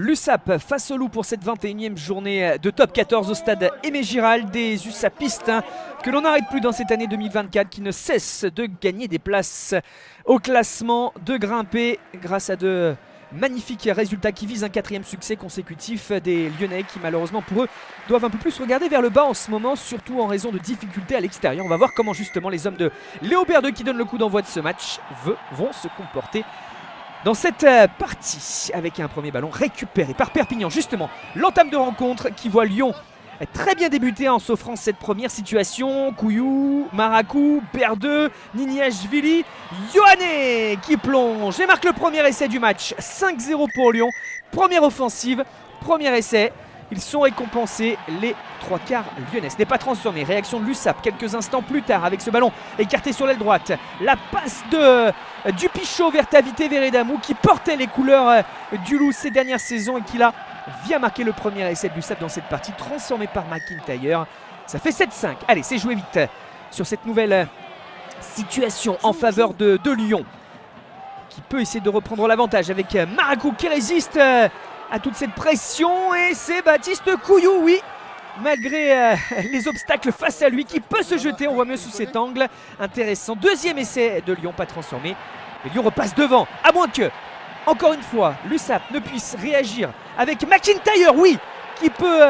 l'USAP face au Loup pour cette 21e journée de top 14 au stade Aimé Giral. Des USAPistes que l'on n'arrête plus dans cette année 2024, qui ne cessent de gagner des places au classement, de grimper grâce à de magnifiques résultats qui visent un 4e succès consécutif des Lyonnais, qui malheureusement pour eux doivent un peu plus regarder vers le bas en ce moment, surtout en raison de difficultés à l'extérieur. On va voir comment justement les hommes de Léo Berdeux, qui donnent le coup d'envoi de ce match, vont se comporter dans cette partie, avec un premier ballon récupéré par Perpignan. Justement, l'entame de rencontre qui voit Lyon très bien débuté en s'offrant cette première situation. Couillou, Marakou, Berdeux, Niniashvili, Yohanné qui plonge et marque le premier essai du match. 5-0 pour Lyon, première offensive, premier essai. Ils sont récompensés, les trois quarts lyonnais. Ce n'est pas transformé. Réaction de l'USAP quelques instants plus tard avec ce ballon écarté sur l'aile droite. La passe du Pichot vers Tavité Veredamou, qui portait les couleurs du Loup ces dernières saisons et qui là vient marquer le premier essai de l'USAP dans cette partie, transformé par McIntyre. Ça fait 7-5. Allez, c'est joué vite sur cette nouvelle situation en faveur de Lyon, qui peut essayer de reprendre l'avantage avec Marakou qui résiste à toute cette pression, et c'est Baptiste Couillou, oui, malgré les obstacles face à lui, qui peut se jeter. On voit mieux sous cet angle. Intéressant. Deuxième essai de Lyon, pas transformé. Et Lyon repasse devant, à moins que, encore une fois, l'USAP ne puisse réagir avec McIntyre, oui, qui peut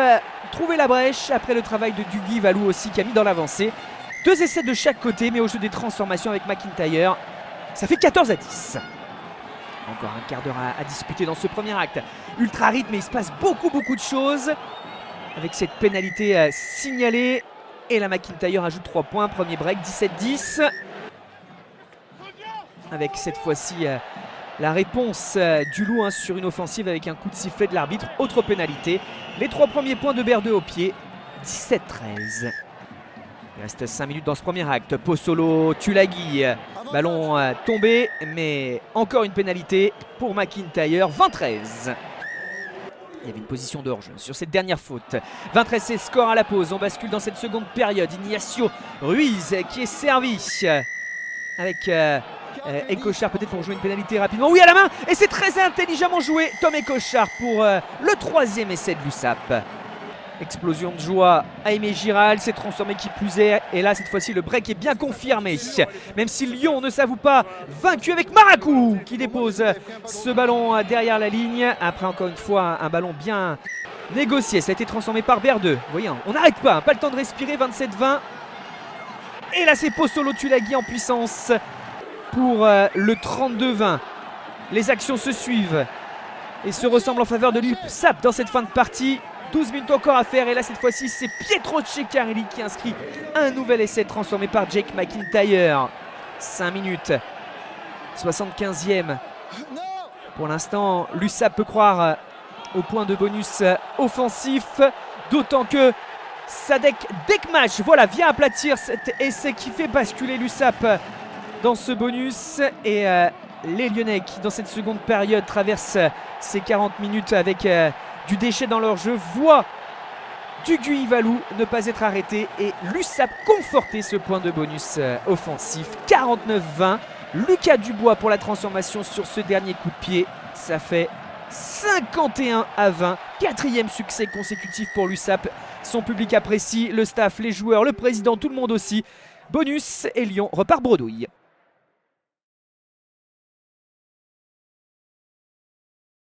trouver la brèche après le travail de Duguy Valou aussi, qui a mis dans l'avancée. Deux essais de chaque côté, mais au jeu des transformations avec McIntyre, ça fait 14-10. Encore un quart d'heure à disputer dans ce premier acte. Ultra rythme, mais il se passe beaucoup de choses. Avec cette pénalité signalée. Et la McIntyre ajoute 3 points. Premier break, 17-10. Avec cette fois-ci la réponse du Loup sur une offensive avec un coup de sifflet de l'arbitre. Autre pénalité. Les 3 premiers points de Berdeux au pied. 17-13. Il reste 5 minutes dans ce premier acte. Pozzolo, Tulagi. Ballon tombé, mais encore une pénalité pour McIntyre. 20-13. Il y avait une position de hors-jeu sur cette dernière faute. 20-13, c'est score à la pause. On bascule dans cette seconde période. Ignacio Ruiz qui est servi avec Écochard, peut-être pour jouer une pénalité rapidement. Oui, à la main, et c'est très intelligemment joué. Tom Écochard pour le 3e essai de l'USAP. Explosion de joie à Aimé Giral, c'est transformé qui plus est. Et là, cette fois-ci, le break est bien confirmé. Même si Lyon ne s'avoue pas vaincu, avec Marakou qui dépose ce ballon derrière la ligne. Après, encore une fois, un ballon bien négocié. Ça a été transformé par Berdeux. Vous voyez, on n'arrête pas, pas le temps de respirer. 27-20. Et là, c'est Pozzolo Tulagi en puissance pour le 32-20. Les actions se suivent et se ressemblent en faveur de l'USAP dans cette fin de partie. 12 minutes encore à faire, et là cette fois-ci c'est Pietro Ceccarelli qui inscrit un nouvel essai transformé par Jake McIntyre. 5 minutes, 75e. Pour l'instant, l'USAP peut croire au point de bonus offensif, d'autant que Sadek Dekmash vient aplatir cet essai qui fait basculer l'USAP dans ce bonus. Et les Lyonnais qui dans cette seconde période traversent ces 40 minutes avec du déchet dans leur jeu, voit Duguy Valou ne pas être arrêté et l'USAP conforter ce point de bonus offensif. 49-20. Lucas Dubois pour la transformation sur ce dernier coup de pied. Ça fait 51-20. 4e succès consécutif pour l'USAP. Son public apprécie, le staff, les joueurs, le président, tout le monde aussi. Bonus et Lyon repart bredouille.